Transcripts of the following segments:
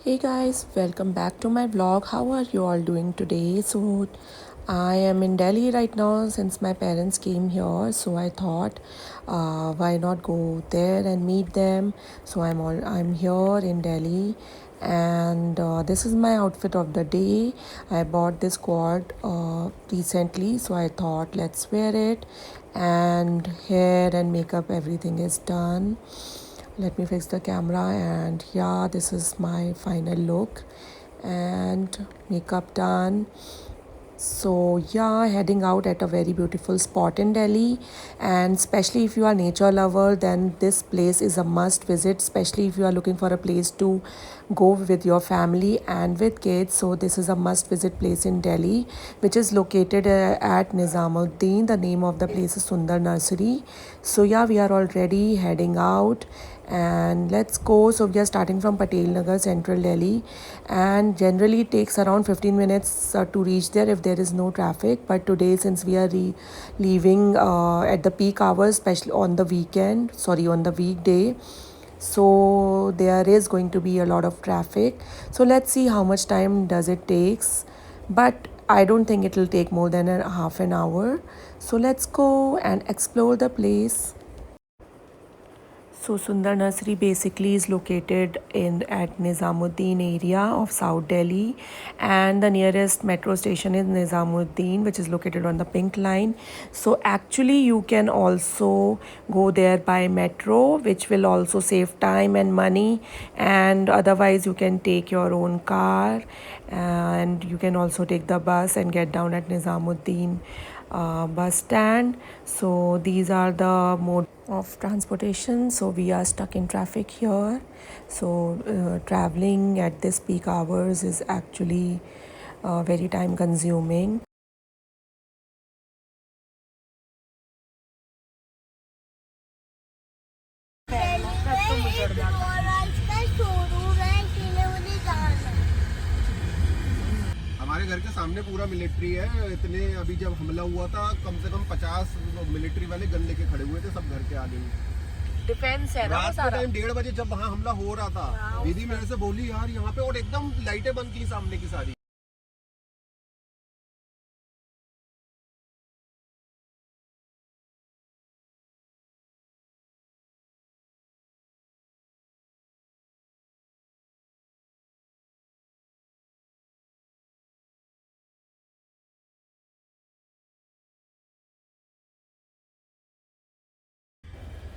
Hey guys, welcome back to my vlog. How are you all doing today? So, I am in Delhi right now since my parents came here. So I thought, why not go there and meet them? So I'm here in Delhi, and this is my outfit of the day. I bought this quad recently, so I thought let's wear it. And hair and makeup, everything is done. Let me fix the camera, and yeah, this is my final look and makeup done. So yeah, heading out at a very beautiful spot in Delhi, and especially if you are nature lover, then this place is a must visit, especially if you are looking for a place to go with your family and with kids. So this is a must visit place in Delhi, which is located at Nizamuddin. The name of the place is Sundar Nursery. So yeah, we are already heading out, and let's go. So we are starting from Patel Nagar, Central Delhi, and generally it takes around 15 minutes to reach there if there is no traffic. But today, since we are leaving at the peak hours, especially on the on the weekday, so there is going to be a lot of traffic. So let's see how much time does it takes, but I don't think it will take more than a half an hour. So let's go and explore the place. So Sundar Nursery basically is located in at Nizamuddin area of South Delhi, and the nearest metro station is Nizamuddin, which is located on the Pink Line. So actually, you can also go there by metro, which will also save time and money. And otherwise, you can take your own car, and you can also take the bus and get down at Nizamuddin bus stand. So these are the mode of transportation. So we are stuck in traffic here. So traveling at this peak hours is actually very time consuming. हमारे घर के सामने पूरा military है। इतने अभी जब हमला हुआ था कम से कम 50 मिलिट्री वाले गन लेके खड़े हुए थे सब घर के आगे। डिफेंस है ना रात के टाइम 1:30 बजे जब वहाँ हमला हो रहा था, दीदी मेरे से बोली यार यहाँ पे, और एकदम लाइटें बंद की सामने की सारी।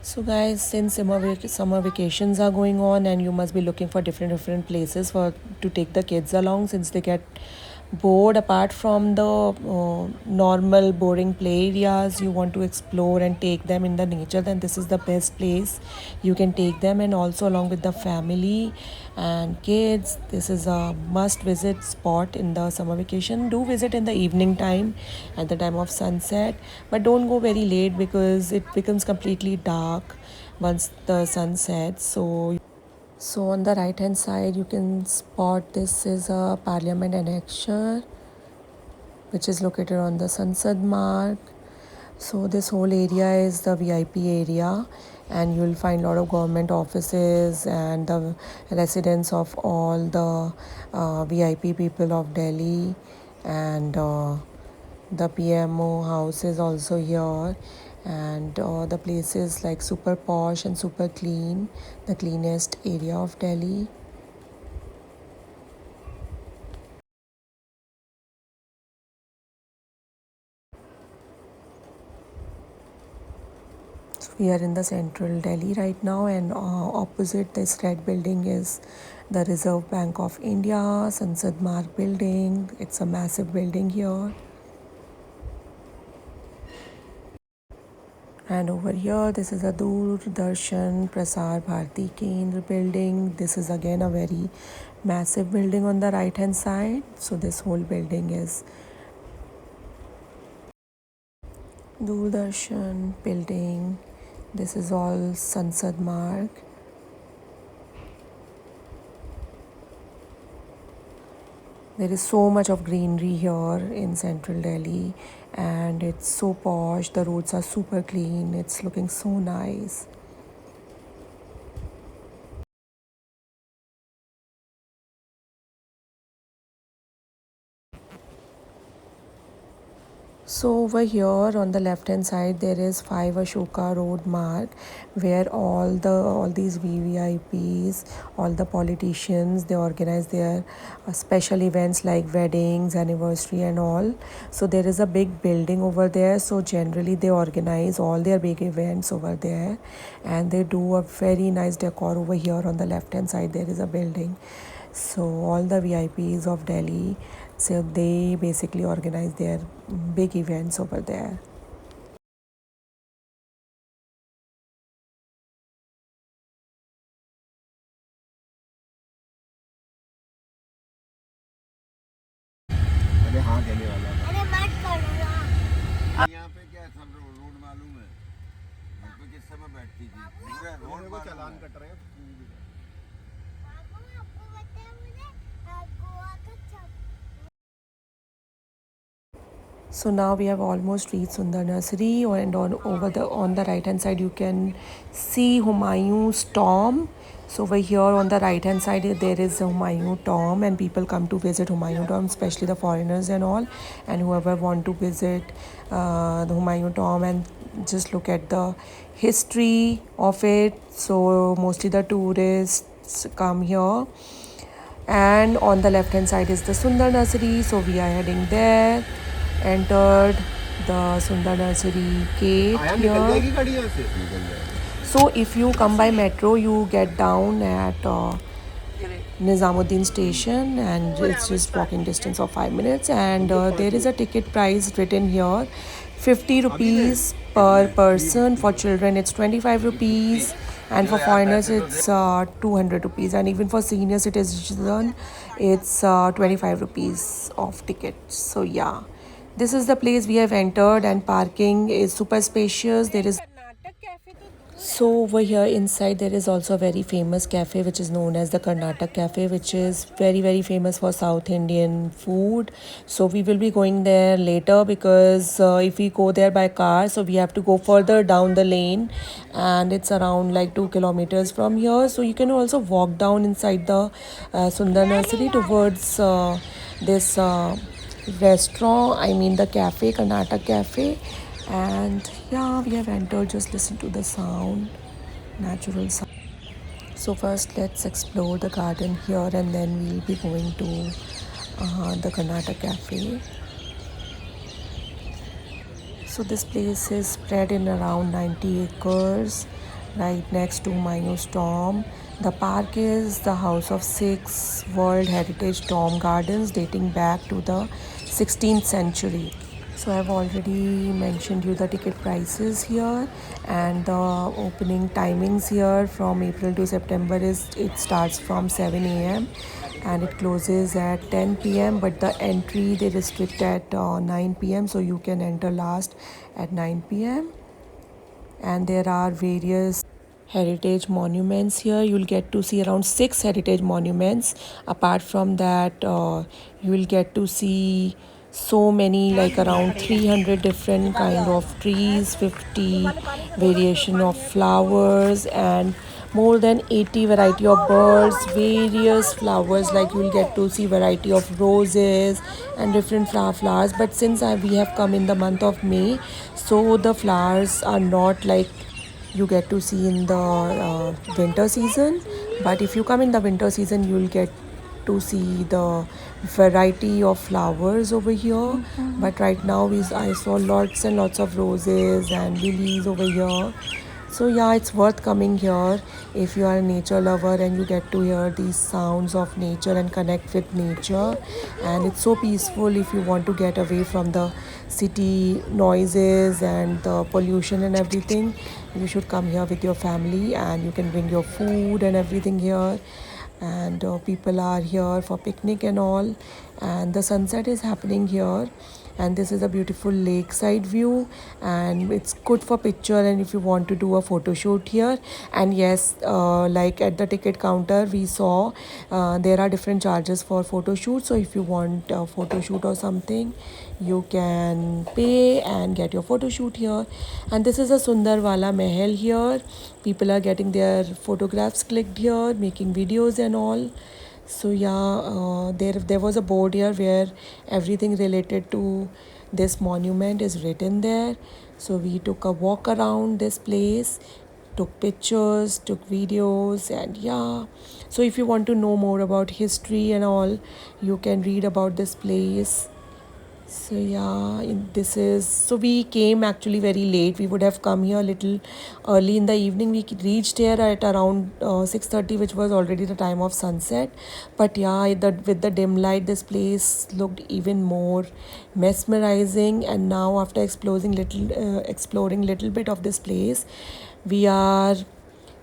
So guys, since summer vacations are going on, and you must be looking for different places for to take the kids along, since they get bored apart from the normal boring play areas, you want to explore and take them in the nature, then this is the best place you can take them. And also along with the family and kids, this is a must visit spot in the summer vacation. Do visit in the evening time at the time of sunset, but don't go very late because it becomes completely dark once the sun sets. So on the right hand side, you can spot this is a Parliament annexure, which is located on the Sansad Marg. So this whole area is the VIP area, and you will find a lot of government offices and the residents of all the VIP people of Delhi, and the PMO house is also here, and the place is like super posh and super clean, the cleanest area of Delhi. So we are in the central Delhi right now, and opposite this red building is the Reserve Bank of India, Sansad Marg building. It's a massive building here. And over here, this is a Doordarshan Prasar Bharati Kendra building. This is again a very massive building on the right hand side. So this whole building is Doordarshan building. This is all Sansad Marg. There is so much of greenery here in central Delhi, and it's so posh. The roads are super clean. It's looking so nice. So over here on the left hand side there is 5 Ashoka Road Mark, where all these VVIPs, all the politicians, they organize their special events like weddings, anniversary and all. So there is a big building over there, so generally they organize all their big events over there, and they do a very nice decor. Over here on the left hand side there is a building, so all the VIPs of Delhi, so they basically organize their big events over there. अरे हाँ कहने वाला था। अरे मत करो ना। यहाँ पे क्या सब रोड मालूम है यहाँ पे किस समय बैठती थी पूरा रोड वो मालूम चालान है। कट रहे हैं। पापा आपको बताया मुझे गोवा का चप। So now we have almost reached Sundar Nursery, and on the right hand side you can see Humayun's tomb. So over here on the right hand side there is a Humayun tomb, and people come to visit Humayun tomb, especially the foreigners and all, and whoever want to visit the Humayun tomb and just look at the history of it. So mostly the tourists come here. And on the left hand side is the Sundar Nursery, so we are heading there. Entered the Sundar Nursery gate आया निकल here. जाएगी गाड़ी यहाँ से। निकल जाए। So if you come by metro, you get down at Nizamuddin station, and it's just walking distance of 5 minutes. And there is a ticket price written here, 50 rupees per person. For children it's 25 rupees, and for foreigners it's 200 rupees, and even for senior citizen it's 25 rupees of ticket. So yeah, this is the place we have entered, and parking is super spacious. There is so over here inside there is also a very famous cafe which is known as the Karnataka Cafe, which is very famous for South Indian food. So we will be going there later, because if we go there by car, so we have to go further down the lane, and it's around like 2 kilometers from here. So you can also walk down inside the Sundar Nursery towards this restaurant, I mean the cafe, Karnataka Cafe. And yeah, we have entered. Just listen to the sound, natural sound. So first let's explore the garden here, and then we'll be going to the Karnataka Cafe. So this place is spread in around 90 acres, right next to Minus Tomb. The park is the house of 6 World Heritage Tomb Gardens dating back to the 16th century. So I've already mentioned you the ticket prices here, and the opening timings here from April to September is it starts from 7 a.m. and it closes at 10 p.m. But the entry they restrict at 9 p.m. so you can enter last at 9 p.m. And there are various heritage monuments here. You'll get to see around 6 heritage monuments. Apart from that, you will get to see so many, like around 300 different kind of trees, 50 variation of flowers, and more than 80 variety of birds, various flowers, like you'll get to see variety of roses and different flowers. But since we have come in the month of May, so the flowers are not like you get to see in the winter season. But if you come in the winter season, you'll get to see the variety of flowers over here. But right now I saw lots and lots of roses and lilies over here. So yeah, it's worth coming here if you are a nature lover, and you get to hear these sounds of nature and connect with nature. And it's so peaceful if you want to get away from the city noises and the pollution and everything. You should come here with your family, and you can bring your food and everything here. And people are here for picnic and all, and the sunset is happening here. And this is a beautiful lakeside view, and it's good for picture and if you want to do a photo shoot here. And yes, like at the ticket counter we saw there are different charges for photo shoot. So if you want a photo shoot or something, you can pay and get your photo shoot here. And this is a Sundarwala Mahal here. People are getting their photographs clicked here, making videos and all. So yeah, there was a board here where everything related to this monument is written there. So we took a walk around this place, took pictures, took videos, and yeah. So if you want to know more about history and all, you can read about this place. So yeah, this is, so we came actually very late. We would have come here a little early in the evening. We reached here at around 6:30, which was already the time of sunset. But yeah, with the dim light, this place looked even more mesmerizing. And now, after exploring little bit of this place, we are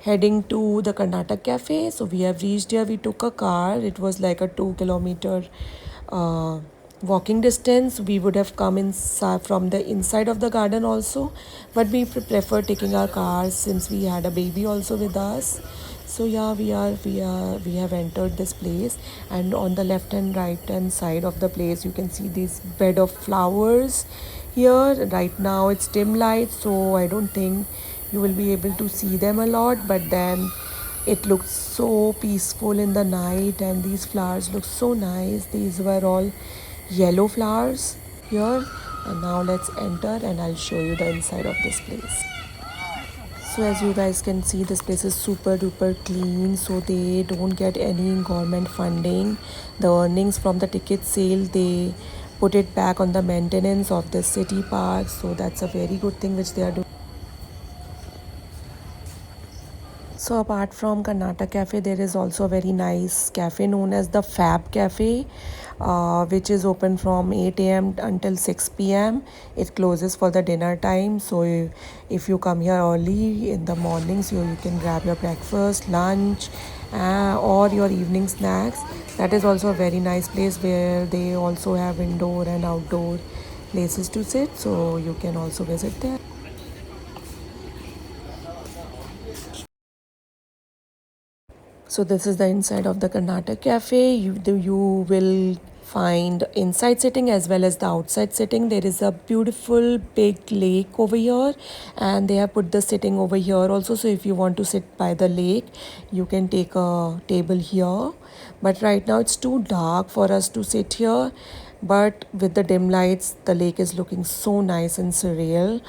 heading to the Karnataka Cafe. So we have reached here. We took a car. It was like a 2 kilometer uh, walking distance. We would have come inside from the inside of the garden also, but we prefer taking our cars since we had a baby also with us. So yeah, we have entered this place, and on the left and right hand side of the place you can see this bed of flowers here. Right now it's dim light, so I don't think you will be able to see them a lot, but then it looked so peaceful in the night, and these flowers look so nice. These were all yellow flowers here. And now let's enter and I'll show you the inside of this place. So as you guys can see, this place is super duper clean, so they don't get any government funding. The earnings from the ticket sale, they put it back on the maintenance of the city park, so that's a very good thing which they are doing. So apart from Karnataka Cafe, there is also a very nice cafe known as the Fab Cafe, which is open from 8 a.m. until 6 p.m. It closes for the dinner time. So if you come here early in the mornings, you can grab your breakfast, lunch, or your evening snacks. That is also a very nice place where they also have indoor and outdoor places to sit. So you can also visit there. So this is the inside of the Karnataka Cafe. You will find inside sitting as well as the outside sitting. There is a beautiful big lake over here, and they have put the sitting over here also. So if you want to sit by the lake, you can take a table here. But right now it's too dark for us to sit here, but with the dim lights the lake is looking so nice and surreal.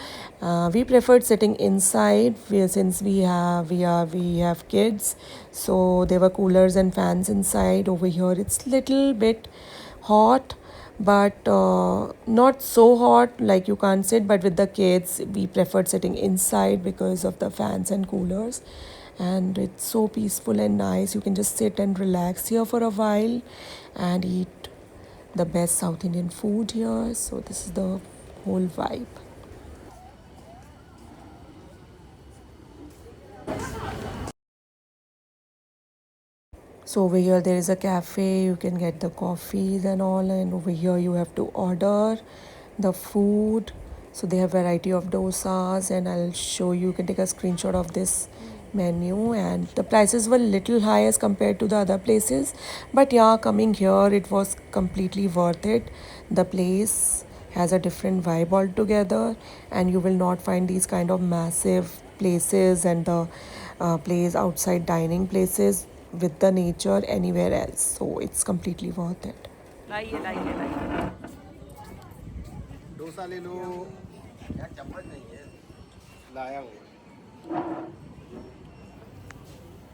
We preferred sitting inside since we have kids, so there were coolers and fans inside. Over here it's little bit hot, but not so hot like you can't sit, but with the kids we preferred sitting inside because of the fans and coolers. And it's so peaceful and nice. You can just sit and relax here for a while and eat the best South Indian food here. So this is the whole vibe. So over here there is a cafe. You can get the coffees and all, and over here you have to order the food. So they have variety of dosas, and I'll show you. You can take a screenshot of this menu, and the prices were little high as compared to the other places, but yeah, coming here it was completely worth it. The place has a different vibe altogether, and you will not find these kind of massive places and the place outside dining places with the nature anywhere else, so it's completely worth it. Dosa ले लो यार, चम्मच नहीं है लाया हूँ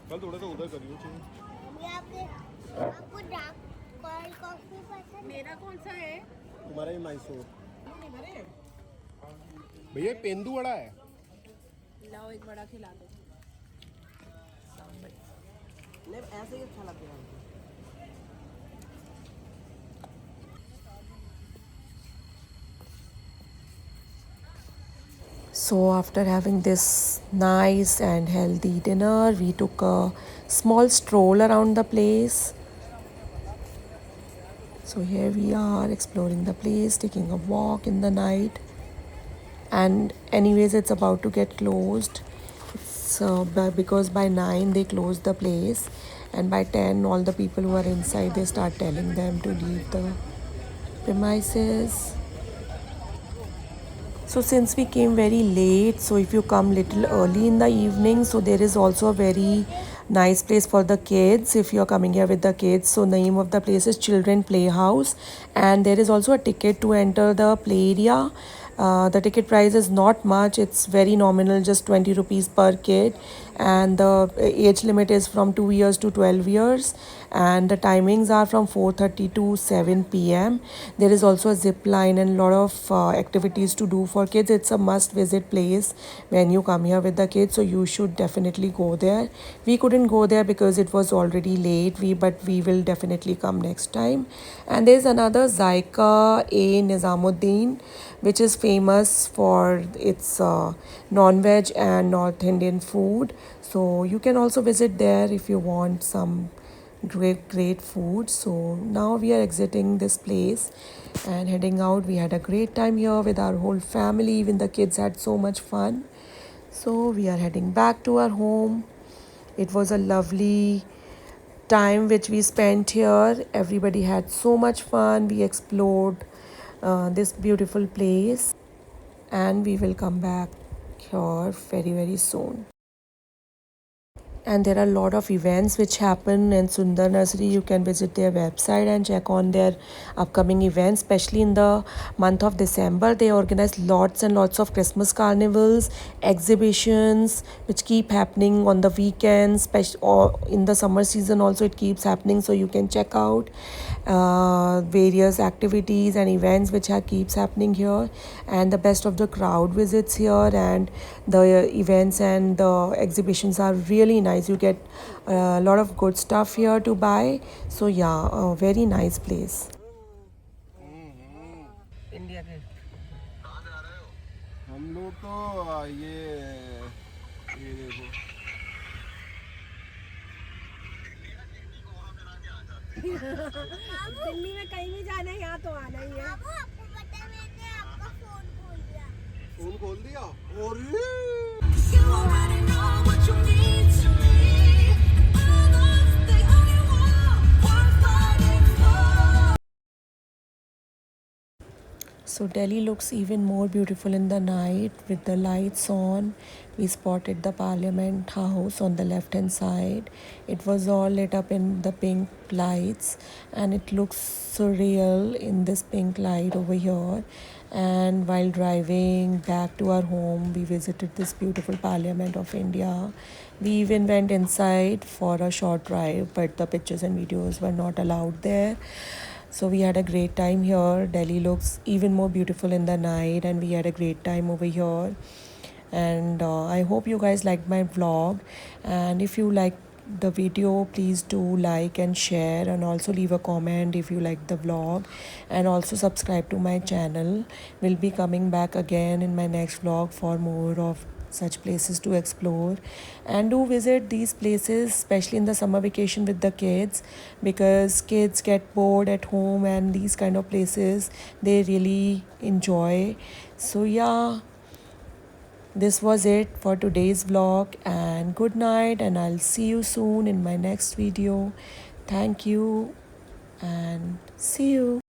कल थोड़ा सा उधर करियो चाहिए मम्मी आपको डार्क कोल्ड कॉफी पसंद? मेरा कौन सा है? तुम्हारा ही मैसूर भैया पेंदू वड़ा है लाओ एक बड़ा खिला दो। नहीं ऐसे ही अच्छा लगेगा। So after having this nice and healthy dinner, we took a small stroll around the place. So here we are exploring the place, taking a walk in the night. And anyways, it's about to get closed. So because by 9 they close the place, and by 10 all the people who are inside, they start telling them to leave the premises. So since we came very late, so if you come little early in the evening, so there is also a very nice place for the kids if you're coming here with the kids. So name of the place is Children Playhouse, and there is also a ticket to enter the play area. The ticket price is not much, it's very nominal, just 20 rupees per kid, and the age limit is from 2 years to 12 years, and the timings are from 4:30 to 7 p.m. There is also a zip line and a lot of activities to do for kids. It's a must visit place when you come here with the kids, so you should definitely go there. We couldn't go there because it was already late, but we will definitely come next time. And there's another Zaika A Nizamuddin, which is famous for its non-veg and North Indian food. So you can also visit there if you want some great food. So now we are exiting this place and heading out. We had a great time here with our whole family. Even the kids had so much fun. So we are heading back to our home. It was a lovely time which we spent here. Everybody had so much fun. We explored this beautiful place, and we will come back here very soon. And there are a lot of events which happen in Sundar Nursery. You can visit their website and check on their upcoming events, especially in the month of December. They organize lots and lots of Christmas carnivals, exhibitions which keep happening on the weekends, or in the summer season also it keeps happening. So you can check out various activities and events which keeps happening here. And the best of the crowd visits here, and the events and the exhibitions are really nice. You get a lot of good stuff here to buy. So yeah, a very nice place. India के हम लोग तो ये देखो दिल्ली में कहीं भी जाना है, यहाँ तो आना ही है। बाबू आपको पता है मैंने आपका फोन खोल दिया। फोन खोल दिया और You already know what you mean to me, and all of the only one worth fighting for. So Delhi looks even more beautiful in the night with the lights on. We spotted the Parliament House on the left hand side. It was all lit up in the pink lights, and it looks surreal in this pink light over here. And while driving back to our home, we visited this beautiful Parliament of India. We even went inside for a short drive, but the pictures and videos were not allowed there. So we had a great time here. Delhi looks even more beautiful in the night, and we had a great time over here. And I hope you guys liked my vlog, and if you like the video, please do like and share, and also leave a comment if you like the vlog, and also subscribe to my channel. We'll be coming back again in my next vlog for more of such places to explore. And do visit these places, especially in the summer vacation with the kids, because kids get bored at home, and these kind of places they really enjoy. So yeah, this was it for today's vlog, and good night, and I'll see you soon in my next video. Thank you and see you.